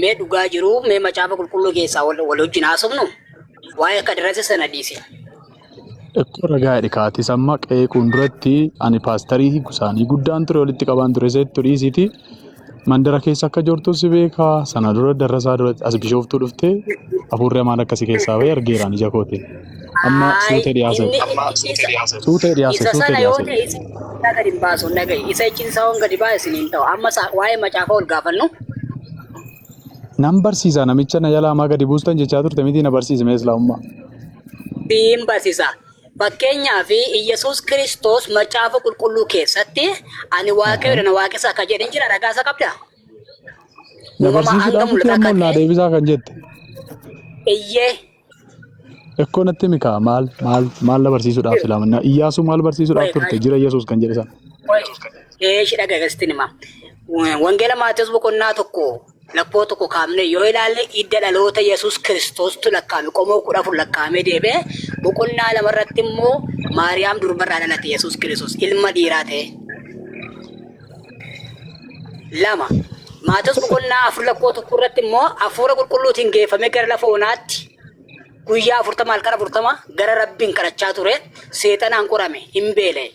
mee dhugaa jiru mee macaafa qulqulluu keessaa wal wajjin haasofnu waa'ee akka dirrasa sana dhiise. Ekkoo ragaa dhikaati samma qeequun duratti ani paastarii gusaanii guddaan ture walitti qabaan ture seetti dhiisiti mandara keessa akka jortu si beekaa sana dura darrasaa dura as bishooftuu dhufte afurree maan akkasii keessaa wayii argeeraan ija kootiin. Amma suutee dhiyaase. Suutee dhiyaase. Isa sana yoo ta'e isa gadi baasu nagaye isa ichin sa'oon gadi baasiniin ta'u amma waa'ee macaafa ol gaafannu. Nan barsiisa namicha na jalaa gadi buustan jechaa turte miti na barsiise mee islaamummaa. Siin barsiisa. Fakkeenyaaf Iyyasuus Kiristoos macaafa qulqulluu keessatti ani waaqayyoodha na waaqessa akka jedhan jira ragaa isa qabda. Na barsiisuudhaaf itti amma naa deebisaa kan jette. Iyyee. Ekkoo natti mikaa maal na barsiisuudhaaf islaaminaa Iyyaasuu maal barsiisuudhaaf turte jira Iyyasuus kan jedhe sana. Shi dhagaa gastiin hima. Wangeela Maatiyus boqonnaa tokko lakkoo tokko kaamne yoo ilaalle idda dhaloota Yesuus Kiristoostu lakkaa'ame qomoo 14 lakkaa'amee deebi'e boqonnaa lamarratti immoo Maariyaam durbarraa dhalate Yesuus Kiristoos ilma dhiiraa ta'e. Lama Maatiyus boqonnaa 4 lakkoo tokko irratti immoo hafuura qulqulluutiin geeffamee gara lafa onaatti guyyaa 40 halkan 40 gara Rabbiin kadhachaa ture seexanaan qorame hin beela'e.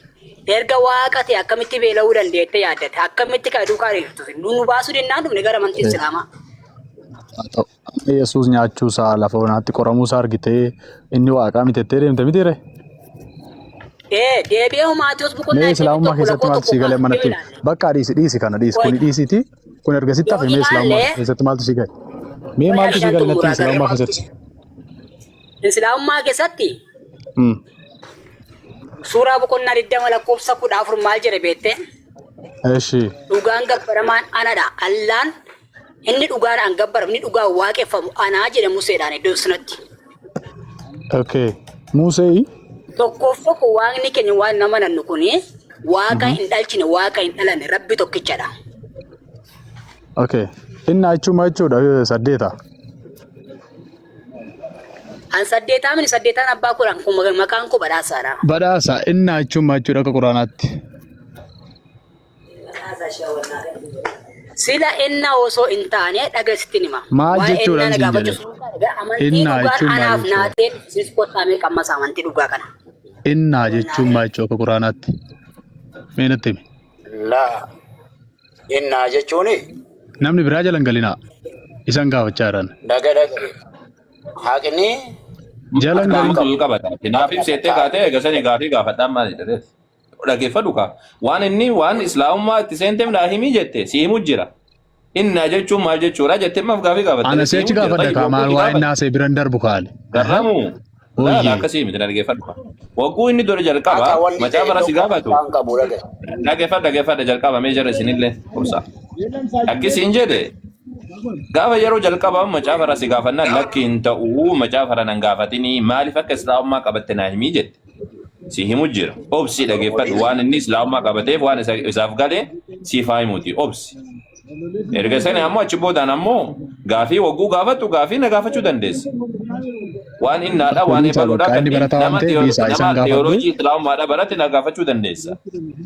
Erga waaqate akkamitti beela'uu dandeette yaaddate akkamitti kaduu kaariirtu nu baasuu danda'an dhumne gara amantii islaamaa. Yesuus nyaachuu isaa lafa onaatti qoramuu isaa argitee inni waaqaa mitettee deemte mitiire. Deebi'ee Maatiyus boqonnaa mee islaamummaa keessatti maaltu sii galee manatti bakka dhiisi kana dhiisi kun dhiisiti kun ergasitti hafe mee islaamummaa keessatti maaltu sii gale mee maaltu sii gale natti islaamummaa keessatti. Islaamummaa keessatti. Suuraa boqonnaa 20 lakkoofsa 14 maal jedhe beekte? Eeshi. Dhugaan gabbaramaan anadha. Allaan inni dhugaadhaan gabbaramu inni dhugaa waaqeffamu anaa jedhe Museedhaan iddoo sanatti. Okay. Musee. Tokko waaqni keenya waan nama nannu kuni waaqa hin dhalchine waaqa hin dhalanne Rabbi tokkichadha. Okay. Inni achuma jechuudha saddeeta. An saddeetaa mini saddeetaan abbaa kudhan kun maqaan koo badhaasaadha. Badhaasa inni achuma jechuudha akka quraanaatti. Sila inna osoo hin taane dhageessittiin hima. Maal jechuudha siin jedhe. Inna jechuun maal anaaf naateen sis qotaamee qammas amantii dhugaa kana. Inna jechuun maal jechuudha akka quraanaatti. Mee natti himi. Laa. Inna jechuuni. Namni biraa jalan galinaa. Isan gaafachaa jiran. Dhaga. Haqni. Jalan galii qabata. Kinaaf ibsettee kaatee eegasanii gaafii gaafadhaan maali jedhee. Dhaggeeffadhu kaa. Waan islaamummaa itti seenteef naa himii jette si himu jira. Inna jechuun maal jechuudha jettee maaf gaafii gaafatte. Ana seechi gaafadha kaa maal waa innaa see biran darbu kaali. Garramu. Akkasii miti dhaggeeffadhu kaa. Wagguu inni dura jalqaba macaafa rasi gaafatu. Dhaggeeffadha jalqaba mee jara isinillee obsa. Akkasiin jedhe. Gaafa yeroo jalqabaa macaafa rasi gaafannaan lakki hin ta'uu macaafa ranan gaafatini maaliif akka islaamummaa qabatte naa himii jette. Si himu jira. Obsi dhaggeeffadhu waan inni islaamummaa qabateef waan isaaf galee siif haa himuuti obsi. Erga sani ammoo achi boodaan ammoo gaafii wagguu gaafatu gaafii na gaafachuu dandeessa. Waan innaadha waan eebaluudha kan nama teeyooloojii islaamummaadha barate na gaafachuu dandeessa.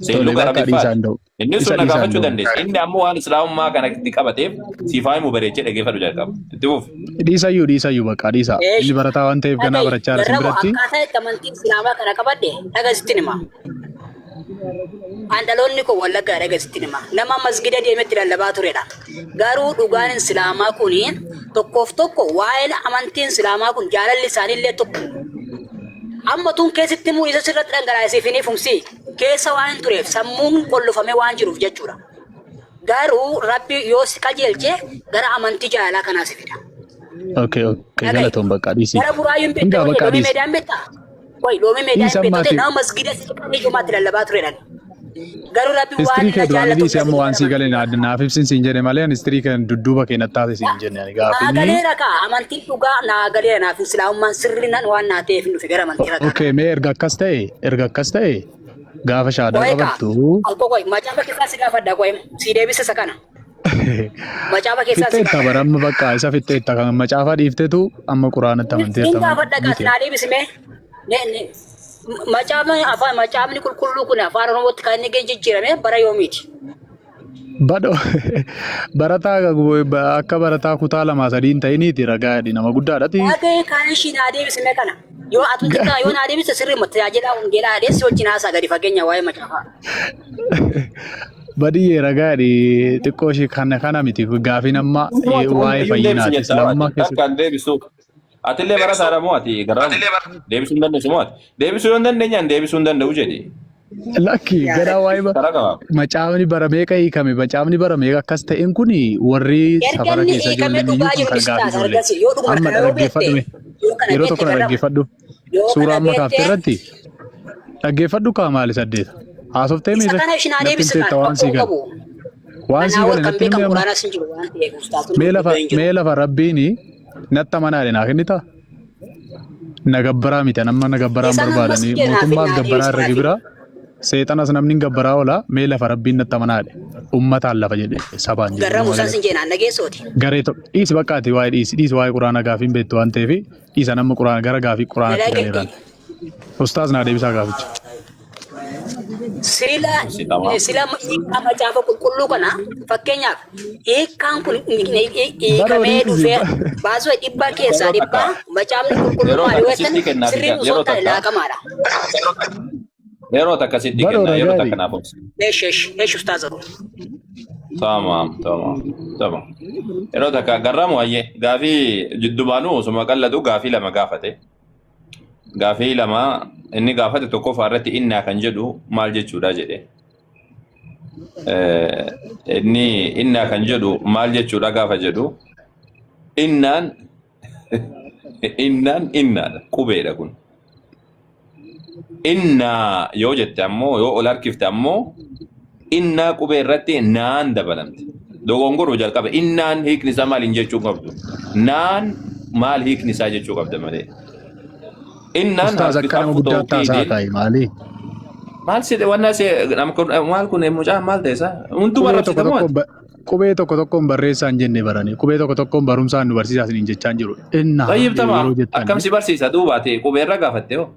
Seelluu gara bifaati. Inni sun na gaafachuu dandeessa. Inni ammoo waan islaamummaa kana itti qabateef siif haa himu bareechee dhaggeeffadhu jalqaba. Itti fuuf. Dhiisayyuu bakka dhiisa. Inni barataa waan ta'eef ganaa barachaa jira biratti. Akkaataa itti amantiin islaamaa kana qabadde dhageessittiin hima. Andaloonni kun wallaggaa dhageessittiin hima. Nama masgida deemetti lallabaa turedha. Garuu dhugaan islaamaa kuni tokko waa'ee amantiin islaamaa kun jaalalli isaaniillee tokko. Amma tun keessatti immoo isa sirratti dhangalaasiif hin ifumsi. Keessa waan tureef sammuun qollofamee waan jiruuf jechuudha. Garuu Rabbi yoo si qajeelche gara amantii jaalalaa kanaas fida. Okay, galatoon bakka dhiisi. Gara buraayyuun beektaa loomii meedaan beektaa? Loomii meedaan beektaa nama masgida siqanii jumaatti lallabaa turedhan. Garuu Rabbi waan na jaallatu. Dhiisi amma waan sii galee naaf ibsin siin jedhe malee istrii kan dudduuba kee nattaate siin jenne gaafii. Naagaleera kaa amantiin dhugaa naagaleera naaf islaamummaan sirriinan waan naa ta'eef hin dhufe gara amantii ragaa. Okay, mee erga akkas ta'e gaafa shaadaa qabattu. Alkookoi macaafa keessaa si gaafadha qo'e si deebisa isa kana. Macaafa keessaa si gaafadha. Baramma bakka isa fixxeetta kan macaafa dhiiftetu amma quraanatti amanteetta. Siin gaafadha kaa sinaa deebisime. Macaafni qulqulluu kun afaan Oromootti kan inni jijjiirame bara yoomiiti. Badho barataa akka barataa kutaa lama sadiin ta'iniiti ragaadhi nama guddaadhati. Dhagee kan ishiin adeemsime kana yoo atumti kana yoo adeemsite sirrii mata tajaajila wangeelaa adeemsi wajjin haasaa gadi fageenya waa'ee macaafaa. Badiyyee ragaadhi xiqqoo ishee kana miti gaafiin amma waa'ee fayyinaati. Islamummaa keessatti. Kan deebisu. Atillee barataadha moo ati garaa deebisuu hin dandeessu moo ati deebisuu yoo hin dandeenyaan deebisuu hin danda'u jedhi. Lakki gara waa'ee macaafni baramee hiikame macaafni baramee akkas ta'een kun warri safara keessa jiran iyyuu kan gaafii amma dhaggeeffadhu yeroo tokko na dhaggeeffadhu suuraa amma kaaftee irratti dhaggeeffadhu kaa maali saddeeta haasoftee miira nattimteetta waan sii gale waan sii gale natti mee lafa rabbiini natta manaadhe naa kennita na gabbaraa miti amma na gabbaraan barbaadanii mootummaas gabbaraa irra gibiraa seexanas namni gabbaraa oola mee lafa rabbiin natta manaadhe ummataan lafa jedhe sabaan jedhe garra musaan sin jeenaan nageessooti garee tokko dhiisi bakkaati waa'ee dhiisi waa'ee quraana gaafiin beektu waan ta'eef dhiisa nama quraana gara gaafii quraana ta'eeraan ustaas naa deebisaa gaaficha. Sila macaafa qulqulluu kana fakkeenyaaf hiikkaan kun hiikamee dhufee baasuu dhibbaa keessaa dhibbaa macaafni qulqulluu maal yoo ta'an sirriin osoo ta'e laaqamaadha. Yeroo akkasitti kenna yeroo akkanaaf obsa. Eesh ustaazaru. Tamam. Yeroo takka garramu wayyee gaafii jiddubaanuu osuma qallatu gaafii lama gaafate. Gaafii lama inni gaafate tokkoffaa irratti innaa kan jedhu maal jechuudha jedhe. Inni innaa kan jedhu maal jechuudha gaafa jedhu innaan qubeedha kun. Innaa yoo jette ammoo yoo ol harkifte ammoo innaa qubee irratti naan dabalamte. Dogongoruu jalqaba innaan hiikni isaa maal jechuu qabdu. Naan maal hiikni isaa jechuu qabda malee. Innaan ustaaz akkana guddaa taasaa ta'i maali? Maal sidhe wanna see maal kun mucaa maal ta'esa? Hundu barreeffatamu. Qubee tokkoon barreessaan jenne barani. Qubee tokkoon barumsaan nu barsiisaa isiniin jechaan jiru. Innaa tayyibtama akkam si barsiisa duubaate qubee irra gaafatte hoo.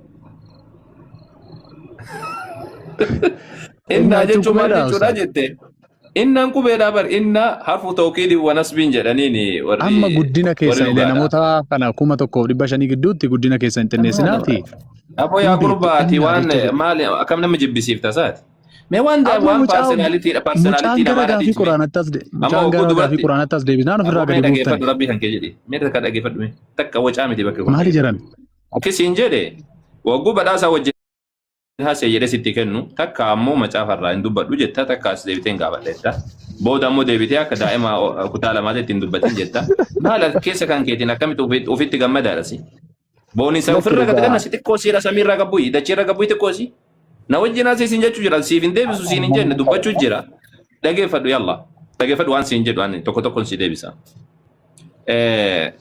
Innaa jechuun maal jechuudha jette. Innaan qubeedhaa bar inna harfu tawkiidii wa nasbiin jedhaniini warri. Amma guddina keessan illee namoota kana 1500 gidduutti guddina keessan hin xinneessinaati. Aboo yaa gurbaati waan maal akkam nama jibbisiifta isaati. Mee waan personalitiidha gaafii quraanattas gaafii quraanattas deebisnaan ofirraa gadi buuftan. Rabbii kan kee jedhi. Mee takka dhaggeeffadhu takka wacaa miti bakka. Maali jedhan? Akkasiin jedhe wagguu badhaasaa wajjin. Haasee jedhee sitti kennu takka ammoo macaafarraa hin dubbadhu jetta takka as deebitee hin gaafadheetta. Booda ammoo deebitee akka daa'ima kutaa lamaatti ittiin dubbatin jetta. Maala keessa kan keetiin akkamitti ofitti gammadaadhasi. Boonisa ofirra gadagana si xiqqoo siira samiirraa qabbuyi dachiirra qabbuyi xiqqoo si. Na wajjin haasee siin jechuu jira siif hin deebisu siin hin jenne dubbachuu jira. Dhageeffadhu yalla. Dhageeffadhu waan siin jedhu waan tokkoon si deebisa.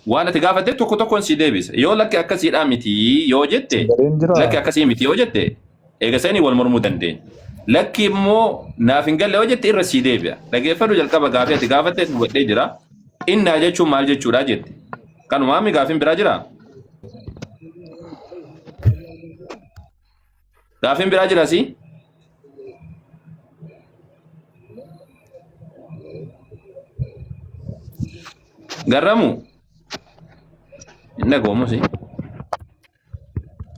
Waan ati gaafatte tokkoon si deebisa. Yoo lakki akkasiidhaa miti yoo jette lakki akkasii miti yoo jette eega sanii wal mormuu dandeenya. Lakki immoo naaf hin galle yoo jette irra sii deebi'a. Dhageeffadhu jalqaba gaafii ati gaafatte hubadhee jira. Innaa jechuun maal jechuudha jette. Kanumaa mi gaafiin biraa jira? Gaafiin biraa jira si? Garramu? Inna goomusi?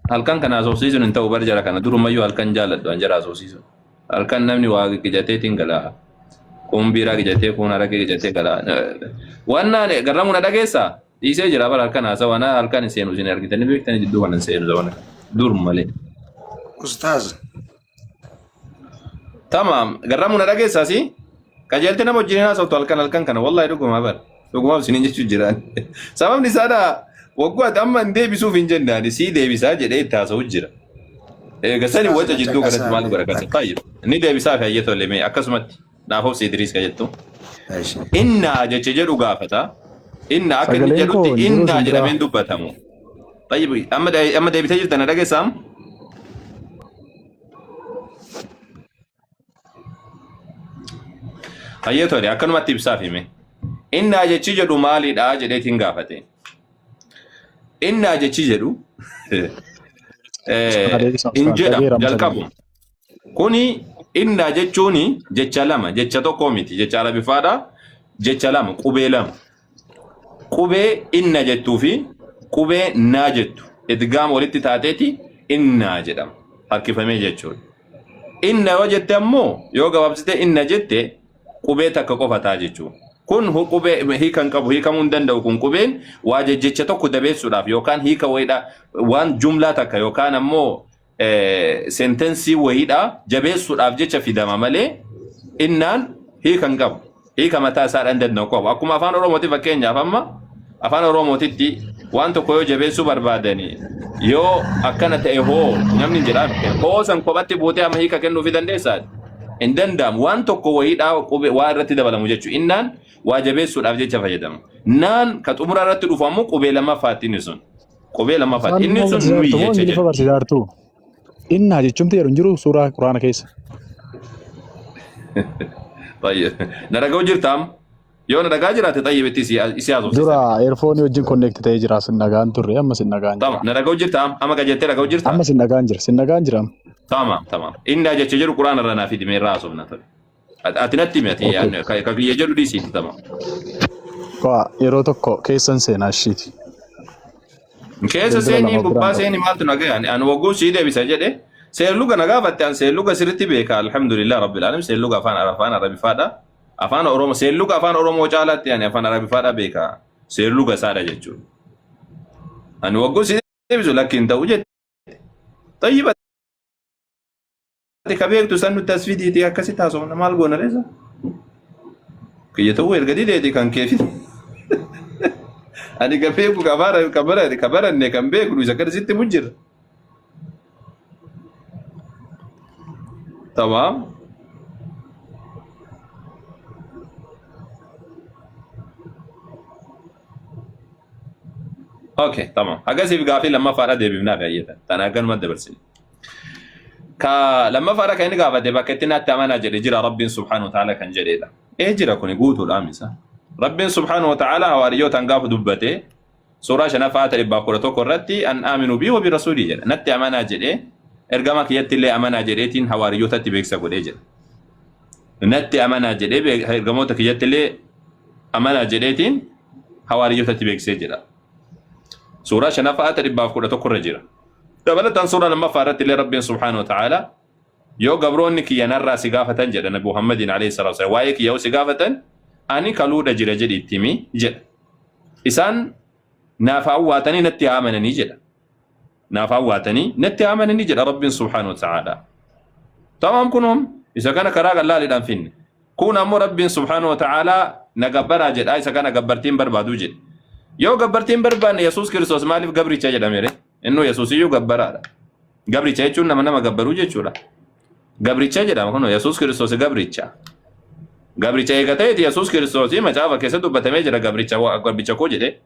Halkan kana asoosiisuun hin ta'u bar jara kana durumayyuu halkan jaaladhu an jara asoosiisuun. Halkan namni waa gijateetiin galaa. Kun biiraa gijatee kun haraka gijatee galaa. Wannaan garramu na dhageessaa? Dhiisee jira bar halkan haasa waan halkan hin seenu isin argitanii beektanii jidduu waan hin seenu zawana. Dur malee. Ustaaz. Tamam garramu na dhageessaa si? Qajeelte nama wajjin haasawtu halkan kana wallahi dhugumaa bar. Dhugumaa isiniin jechuun jiraan. Sababni isaadhaa waggoota amma hin deebisuuf hin jennaan sii deebisaa jedhee itti haasa'u jira. Gasanii waca jidduu kanatti maal godha kan fayyadu. Inni deebisaa fi hayyata olee akkasumatti naaf obsi Idriis ka jettu. Innaa jecha jedhu gaafata. Innaa akka inni jedhutti innaa jedhameen dubbatamu. Amma deebitee jirtan dhageessaam? Hayyata olee akkanumatti ibsaaf hime. Innaa jechi jedhu maalidhaa jedheetiin gaafate. Innaa jechi jedhu hin jedha jalqabu. Kuni inna jechuuni jecha lama jecha tokko miti jecha arabifaadha jecha lama qubee lama qubee inna jettuu fi qubee naa jettu idgaam walitti taateeti inna jedhama harkifamee jechuudha. Inna yoo jette ammoo yoo gabaabsite inna jette qubee takka qofa taa jechuudha. Kun qubee hiikan qabu hiikamuu hin danda'u kun qubeen waa jecha tokko dabeessuudhaaf yookaan hiika wayiidha waan jumlaa takka yookaan ammoo sentensii wayiidha jabeessuudhaaf jecha fidama malee innaan hiikan qabu hiika mataa isaa hin danda'u qabu. Akkuma afaan Oromootti fakkeenyaaf amma afaan Oromootitti waan tokko yoo jabeessuu barbaadanii yoo akkana ta'e hoo namni jedhaan hoo san kophatti buutee amma hiika kennuu fi dandeessaa hin danda'amu waan tokko wayiidha waa irratti dabalamu jechuudha. Innaan waa jabeessuudhaaf jecha fayyadamu. Naan ka xumura irratti dhufu ammoo qubee lammaffaatti inni sun. Qubee lammaffaatti inni sun nuyi jecha jedhu. Inna jechuun ta'e jiru suuraa Quraana keessa. Naragaa jirtaam yoo naragaa jiraate xayyibetti isi haasofsiisa. Dura eerfoonii wajjin konneekti ta'ee jira sin nagaan turre amma sin nagaan jira. Naragaa jirtaam amma gajettee nagaa jirtaam. Amma sin nagaan jira. Tamam. Inna jecha jedhu Quraana irraa naaf hidhimee irraa haasofna ture. Ati natti miti ka kiyya jedhu dhiisiiti tamam. Yeroo tokko keessan seenaa ishiiti. Keessa seenii gubbaa seenii maaltu nagaa ani waggoon sii deebisa jedhe seerluga nagaa fatte an seerluga sirritti beeka alhamdulillah rabbil alamin seerluga afaan arabifaadha afaan oromoo seerluga afaan oromoo caalaatti ani afaan arabifaadha beeka seerluga saadha jechuudha. Ani waggoon sii deebisu lakkiin ta'u jedhe xayyiba ka beektu san nutti asfidiiti akkasitti haasofna maal goona reessa kiyya ta'uu erga dideeti kan keefite. Ani ka beeku ka baranne kan beeku isa akkasitti mujjira. Tamam. Okay, tamam. Agasiif gaafii lammaffaadha deebifnaa gaayyetan. Tanaa ganuma dabarsine. Ka lammaffaadha kan inni gaafate bakka itti naatti amanaa jedhe jira Rabbiin subhaanahu wa ta'ala kan jedheedha. Jira kuni guutuudha misa. Rabbiin subhaanahu wa ta'ala hawaariyootaan gaafa dubbate suuraa shanaffaa ta'ebbaa kudha tokko irratti an aaminu bii wa birasuulii jedha. Natti amanaa jedhee ergama kiyyatti illee amanaa jedheetiin hawaariyootatti beeksisa godhee jedha. Natti amanaa jedhee ergamoota kiyyatti illee amanaa jedheetiin hawaariyootatti beeksisee jedha. Suuraa shanaffaa ta'ebbaa kudha tokko irra jira. Dabalataan suuraa lammaffaa irratti illee Rabbiin subhaanahu wa ta'ala yoo gabroonni kiyya narraa si gaafatan jedha Nabi Muhammadin alayhi salatu wasallam waa'ee kiyya yoo si gaafatan ani kaluudha jira jedhi ittimi jedha. Isaan naaf hawwaatanii natti amananii jedha. Naaf hawwaatanii natti amananii jedha Rabbiin subhaanahu wa ta'ala. Tamam kunum isa kana karaa gallaaliidhaan finne. Kun ammoo Rabbiin subhaanahu wa ta'ala nagabbaraa jedha isa kana gabbartiin barbaaduu jedhe. Yoo gabbartiin barbaanne Yesuus Kiristoos maaliif gabricha jedhamere? Innuu Yesuus iyyuu gabbaraadha. Gabricha jechuun nama gabbaruu jechuudha. Gabricha jedhama kun Yesuus Kiristoos gabricha. Gabricha eegateeti Yesuus Kiristoos macaafa keessa dubbatamee jira gabricha koo jedhe.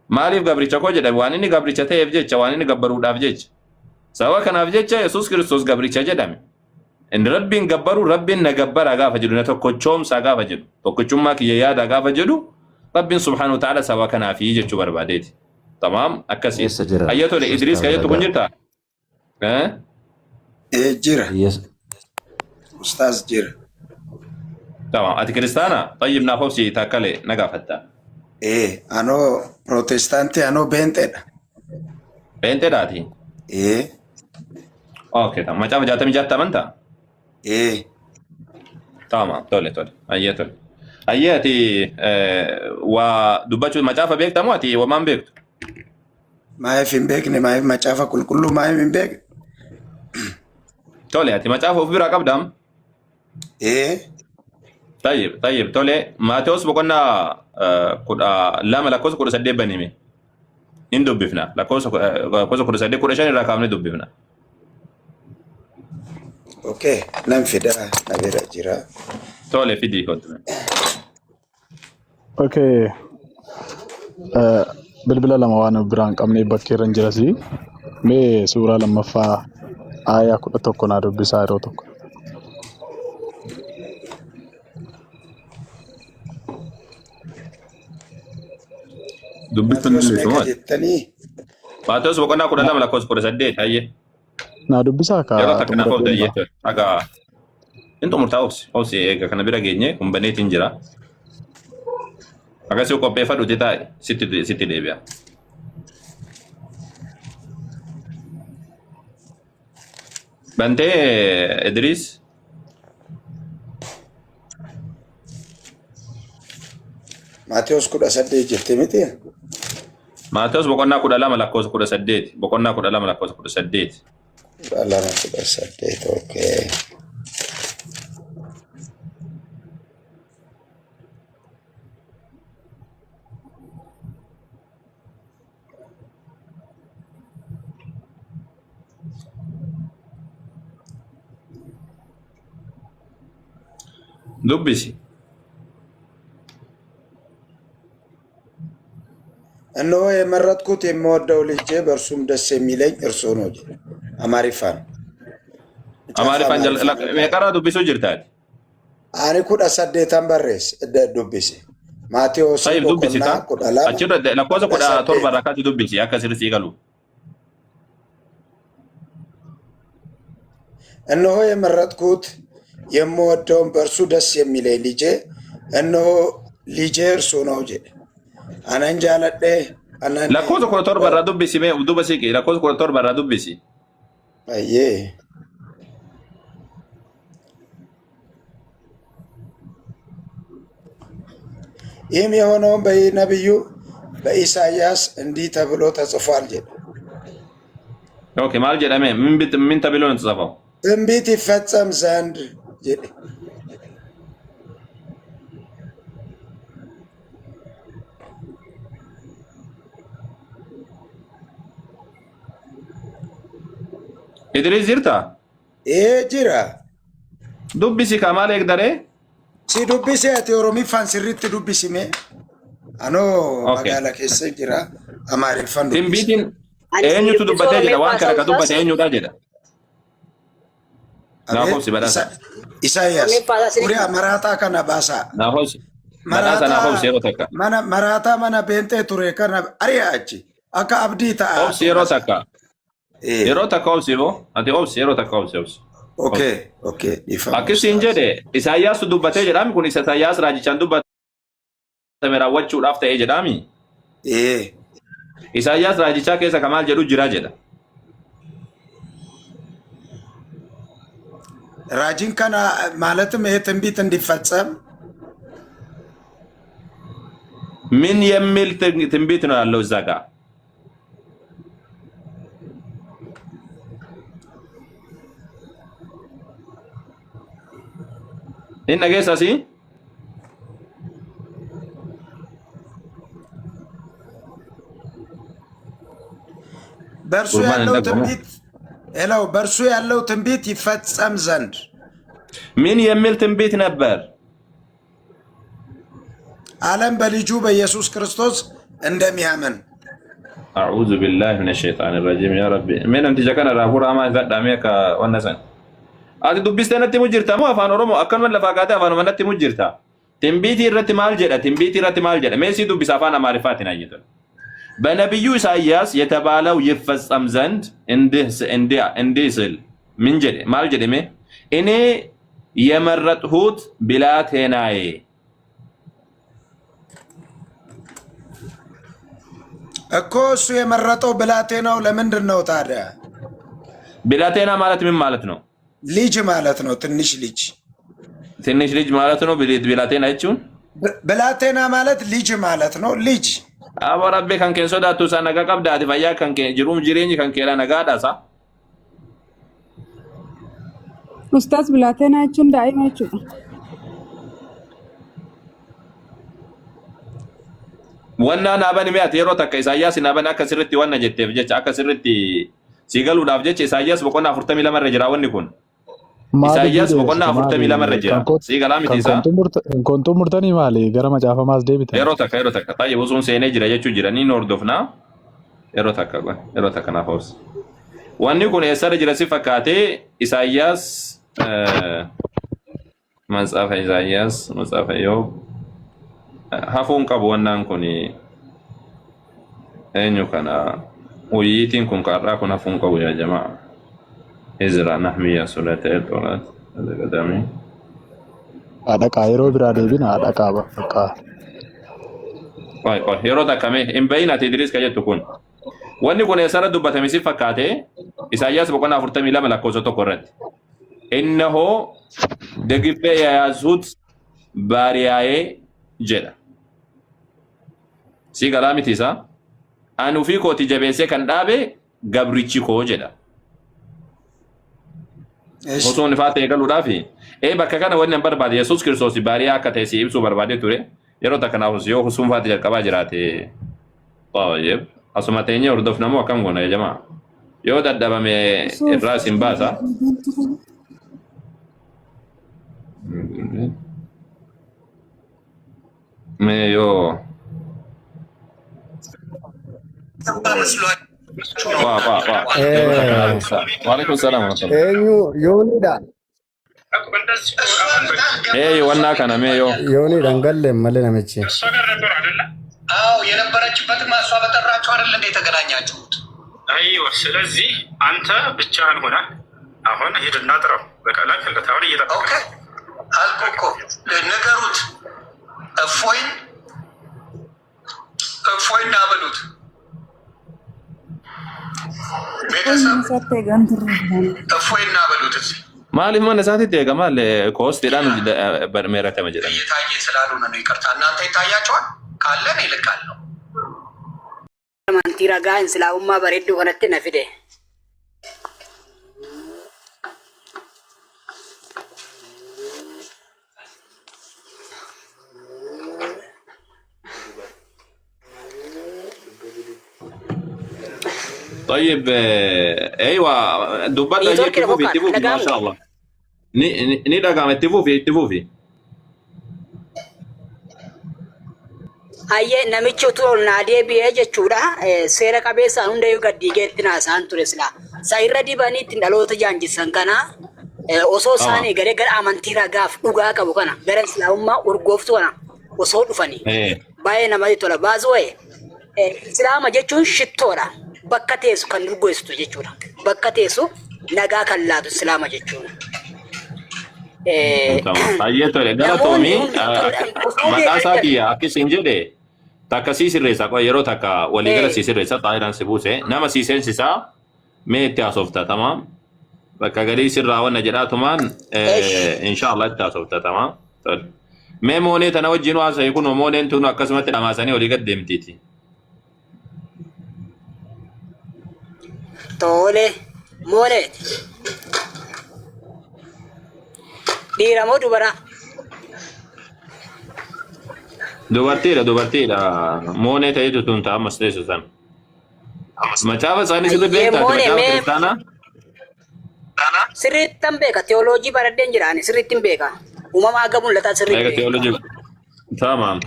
Maaliif gabricha koo jedhame waan inni gabricha ta'eef jecha waan inni gabbaruudhaaf jecha. Sababa kanaaf jecha Yesuus Kiristoos gabricha jedhame. Inni Rabbiin gabbaru Rabbiin na gabbara gaafa jedhu na tokkochoomsaa gaafa jedhu tokkochummaa kiyya yaada gaafa jedhu Rabbiin subhaanahu wa ta'ala sababa kanaafi jechuu barbaadeeti. Tamam akkasii. Ayyatole Idris kayyatu kun jirta? Jira. Ustaaz jira. Tamam ati kiristaana tayyib naaf obsi takkale nagaafatta. Anoo protestantii anoo beenteedha. Beenteedhaati? Okay tamam macaafa 66 amantaa? Tamam tole ayyatole. Ayyati waa dubbachuu macaafa beektamoo ati wamaan beektu? Maayif hin beekne maayif macaafa qulqulluu maayif hin beekne. Tole ati macaafa of biraa qabdaam? طيب تولي ماتيوس بقولنا كذا لما لكوس كذا سدي بنيمه إندو بيفنا لكوس كذا سدي كذا شيء راكامني دو بيفنا. Okay, نام فيدا نبيرة جرا. تولي فيدي كنت. Okay. بالبلا لما وانا برانك أمني بكيرن جراسي. مي سورة لما فا آية كذا تكون عربي سايرو تكون. Dubbiftan illee jettanii. Maatiyus boqonnaa 12 lakkoofsa 18 hayyee. Naa dubbisaa kaa. Yeroo takka naaf oofta iyyee aga Into murtaa obsi eega kana bira geenye kun baneetiin jira. Akkasii qopheeffadhu taa'e sitti deebi'a. Bantee Idris. Maatiyus 18 jirti miti? Maatiyus boqonnaa 12 lakkoofsa 18. Boqonnaa 12 lakkoofsa 18. 18, okay. Dubbisi. እነሆ የመረጥኩት የምወደው ልጄ በእርሱም ደስ የሚለኝ እርሱ ነው። አማሪፋን meeqarraa dubbisuu jirtaati? Ani 18 barrees dubbise. Maatiyos Saayif dubbisita. Achirra lakkoofsa 17 rakkaatti dubbisi akka sirrii galu. እነሆ የመረጥኩት የምወደውን በእርሱ ደስ የሚለኝ ልጄ እነሆ ልጄ እርሱ ነው ጀ አነን ጃለዴ አነን lakkoofsa 17 irraa dubbisi mee duuba siqi lakkoofsa 17 irraa dubbisi. አየ ይህም የሆነውን በነቢዩ በኢሳይያስ እንዲህ ተብሎ ተጽፏል ጀ ኦኬ maal jedhame min ተብሎ ነው የተጻፈው? ትንቢት ይፈጸም ዘንድ ጀ Idris jirta? ጅራ Dubbisi ka maal eegdaree? si dubbise ati oromiffaan sirriitti dubbisime anoo magaala keessa jira amaariffaan dubbise Timbiitiin eenyutu dubbatee jedha waan kana ka dubbate eenyudha jedha. Naafobsi badhaasa. Isaayyaas urii maraataa kana baasaa Naafobsi. Badhaasa naafobsi yeroo takka. maraataa mana beentee ture kana ari'a achi akka abdii ta'a Obsi yeroo takka. Yeroo takka obsi moo? Ati obsi yeroo takka obsi. okay ifa Akkasiin jedhe Isaayyaas dubbatee jedhami kun isa Isaayyaas raajichaan dubbatame raawwachuudhaaf ta'ee jedhami. Isaayyaas raajichaa keessa kamaal jedhu jira jedha. raajin kana ማለትም ይሄ ትንቢት እንዲፈጸም ምን የሚል ትንቢት ነው ያለው እዛ ጋር? Inni dhageessa asii? በእርሱ ያለው ትንቢት ሄለው በእርሱ ያለው ትንቢት ይፈጸም ዘንድ ምን የሚል ትንቢት ነበር? ዓለም በልጁ በኢየሱስ ክርስቶስ እንደሚያምን أعوذ بالله من الشيطان الرجيم يا ربي من أنت جاكنا رافورا ما يفدامي كونسن أتي دبستنا تمجرتا مو أفان أورومو أكن من لفاقاته أفان من تمجرتا تنبيتي رتي مال جدا تنبيتي رتي مال جدا ميسي دبس أفان معرفاتنا يجدا بنبيو إساياس يتبالو يفصم زند اندي سل من جد مال جد مي إني يمرت هوت بلا تناي እኮ እሱ የመረጠው ብላቴናው ለምንድን ነው ታዲያ? ብላቴና ማለት ምን ማለት ነው? ልጅ ማለት ነው። ትንሽ ልጅ ትንሽ ልጅ ማለት ነው። ብላቴና አይቹን ብላቴና ማለት ልጅ ማለት ነው። ልጅ አወራቤ ከንከ ሶዳቱ ሳነጋ ቀብዳት ፈያ ከንከ ጅሩም ጅሬኝ ከንከላ ነጋዳሳ ኡስታዝ ብላቴና አይቹን ዳይማቹ wanna naban mi'at yeroo takka Isaayyaas naban akka sirritti wanna jetteef jecha akka sirritti si galuudhaaf jecha Isaayyaas boqonnaa 42 irra jira wanni kun Isaayyaas boqonnaa 42 irra jira si galaa miti isaa kontu murtanii maali gara macaafamaas deebite yeroo takka taa'ee bosuun seenee jira jechuu jira ni hordofna yeroo takka naaf hoos wanni kun eessarra jira si fakkaatee Isaayyaas matsaafa Iyyoob hafuun qabu wannaan kun eenyu kana uyyiitiin kun qarraa kun hafuun qabu yaa jamaa Izra Nahmiya Sulatee Tolat Adaqadami Adaqaa yeroo biraa deebina adaqaa bakka. Qoy yeroo takka mee hin bayin ati Idris ka jettu kun. Wanni kun eessarra dubbatame si fakkaate Isaayyaas boqonnaa 42 lakkoofsa tokko irratti. Innahoo ደግፌ የያዝሁት ባሪያዬ jedha. Si galaa miti isaa ani ufii kooti jabeessee kan dhaabe gabrichi koo jedha. Osoo inni faate eegaluudhaaf bakka kana wanni an barbaade Yesuus Kiristoos baariyaa akka ta'e si ibsuu barbaade ture. Yeroo takka naaf yoo husuun faate jalqabaa jiraate baay'ee asuma teenyee hordofnamoo akkam goona jamaa. Yoo dadhabame irraa sin baasa. Mee yoo Waalaikum salam. Yoonidha. Wannaa kana mee yoo Yoonidha galle malee namichi. አዎ የነበረችበት ማሷ በጠራችሁ አይደል እንደ ተገናኛችሁት? አይዋ ስለዚህ አንተ ብቻህን ሆነ አሁን ሂድና ጥራው። በቃ ላክለት አሁን እየጠበቀ ኦኬ አልኩ እኮ ነገሩት። እፎይን አበሉት። ቤተሰብ እፎይን አበሉት። maaliif mana isaatitti eegamaa koostiidhaan meeratama jedhame. እየታየ ስላልሆነ ነው ይቅርታ። እናንተ ይታያችኋል? ካለን ይልካለሁ። Amantii ragaa islaamummaa bareedduu kanatti na fide. طيب ايوه دبات تفوفي ما شاء الله ني دغام تفوفي Ayyee namichi utuu ol naa deebi'ee jechuudha. Seera qabeessaan hundayyuu gaddiigeetti naasaan ture silaa. Isa irra dibanii ittiin dhaloota jaanjisan kana osoo isaanii gara amantii ragaaf dhugaa qabu kana gara islaamummaa urgooftu kana osoo dhufanii baay'ee namatti tola. Baasuu islaama jechuun shittoodha. Bakka teessu kan urgooftu jechuudha. Bakka teessu nagaa kan laatu islaama jechuudha. Baay'ee tole galatoomii maqaa isaatii akkis hin jedhe takka siisirreessa yeroo takka waliigala siisirreessa xaayiraan si buuse nama siiseensisaa mee itti haasofta tamaa bakka galii sirraa wanna jedhaatumaan inshaallah itti haasofta tamaa mee moonee tana wajjin haasa'e kun mooneen tun akkasumatti dhamaasanii olii gad deemtiiti. Tole mooneeti. Dhiira moo dubara? Dubartiidha. Moonee ta'etu tun ta'a ammas teessu sana. Macaafa isaanii sirrii beektaa? Macaafa kiristaanaa? Sirriittan beeka. Teoloojii baraddeen jiraani sirriittin beeka. Uumamaa akka mul'ataa sirriitti beeka. Teoloojii. Tamam.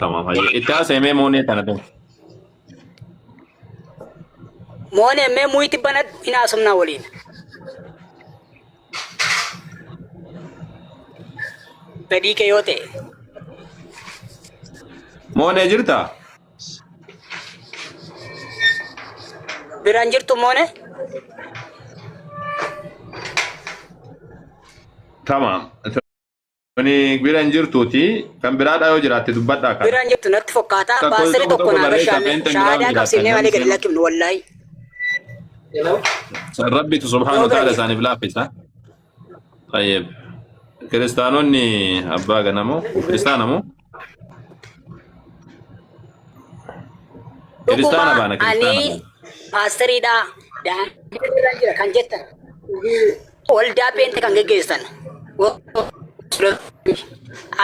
Itti haasa'e moonee tana tun. Moonee mee muyti bana hin haasofnaa waliin. Fedhii kee yoo ta'e. Moonee jirta? Biraan jirtu moonee? Tamam. Kuni biraan jirtuuti kan biraadhaa yoo jiraatte dubbadhaa kan. Biraan jirtu natti fakkaata. Baasirri tokko naa bashaame. Shaadaa qabsiifnee malee gadi lakkifnu wallaahi. Rabbitu subhaanahu wa ta'ala isaaniif laaffisa. Tayyib. Kiristaanonni abbaa ganamoo kiristaanamoo? Kiristaana baana kiristaana. Ani paastariidha. Daandii jira kan jettan. Waldaa peente kan geggeessan.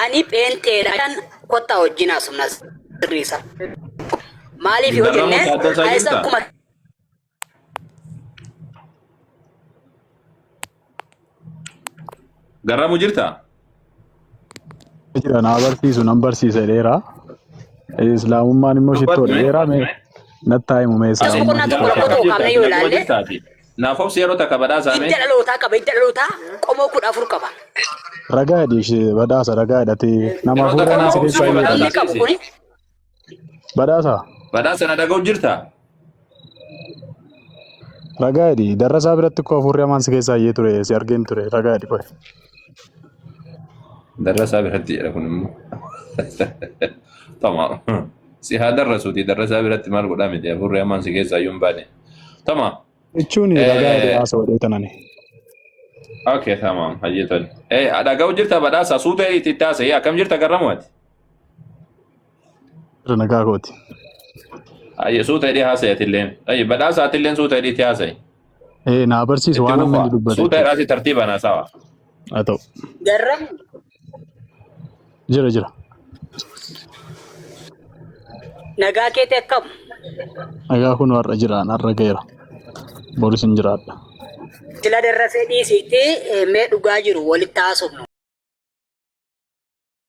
Ani peenteedha kan kottaa wajjin haasofnas sirriisa. Maaliif yoo jenne ayisa akkuma Garramu jirta? Jira na barsiisu nan barsiisa dheera. Islaamummaan immoo shittoo dheeraa mee nattaa himu mee islaamummaan. Naaf obsi yeroo takka badhaasa mee? Hidda dhalootaa qomoo 14 qaba. Ragaa hidhi badhaasa ragaa hidhatee nama fuudhan si keessaa hin badhaasa. Badhaasa na dhaga'u jirta? Ragaa hidhi darrasaa biratti koo fuudhee amaan si keessaa iyyee ture si argeen ture ragaa hidhi qoy. درسها برهتي لكم تمام سي هذا الرسول درسها برهتي مال قدام دي ابو الرحمن سيجي يوم بعدين تمام jechuun ragaa haasawaa dheetanani. اوكي تمام حجيتني ايه ادا جو جرت بداسا سوته تتاسه يا كم جرت كرموت nagaa kooti. اي سوته دي هاسه تلين اي بداسا تلين سوته دي تاسه Naa barsiisu waan amma inni dubbate. سوته راسي ترتيب انا سوا Haa ta'u. Garram Jira. nagaa keeti akkam. Nagaa kun har'a jiraan har'a gaheera. Boris hin jiraadha. Sila darrasee dhiisiitti mee dhugaa jiru walitti haasofnu.